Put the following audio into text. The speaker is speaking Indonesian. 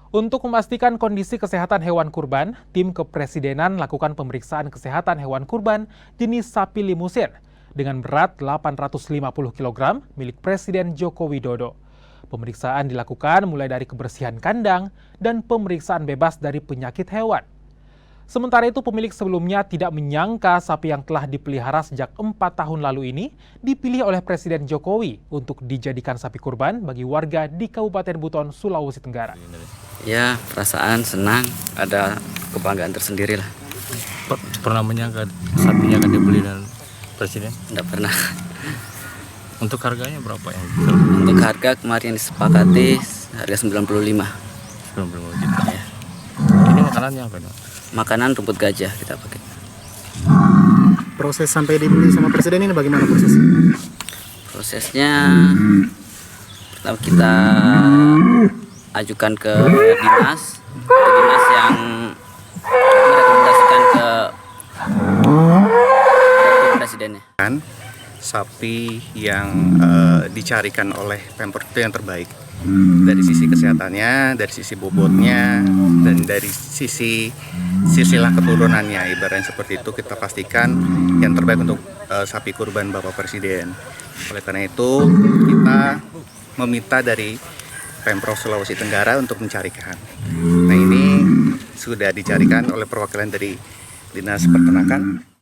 Untuk memastikan kondisi kesehatan hewan kurban, tim kepresidenan lakukan pemeriksaan kesehatan hewan kurban jenis sapi limusin dengan berat 850 kg milik Presiden Joko Widodo. Pemeriksaan dilakukan mulai dari kebersihan kandang dan pemeriksaan bebas dari penyakit hewan. Sementara itu, pemilik sebelumnya tidak menyangka sapi yang telah dipelihara sejak 4 tahun lalu ini dipilih oleh Presiden Jokowi untuk dijadikan sapi kurban bagi warga di Kabupaten Buton, Sulawesi Tenggara. Ya, perasaan senang, ada kebanggaan tersendiri lah. Pernah menyangka sapinya akan dibeli dan Presiden? Tidak pernah. Untuk harganya berapa yang Untuk harga kemarin disepakati harga 95. 95 juta. Ya. Ini makanannya apa dong? Makanan rumput gajah kita pakai. Proses sampai dibeli sama Presiden ini bagaimana prosesnya? Prosesnya pertama kita ajukan ke dinas yang merekomendasikan ke Presidennya. Sapi yang dicarikan oleh Pemprov itu yang terbaik dari sisi kesehatannya, dari sisi bobotnya, dan dari sisi silsilah keturunannya. Ibaratnya seperti itu, kita pastikan yang terbaik untuk sapi kurban Bapak Presiden. Oleh karena itu kita meminta dari Pemprov Sulawesi Tenggara untuk mencarikan. Nah, ini sudah dicarikan oleh perwakilan dari Dinas Peternakan.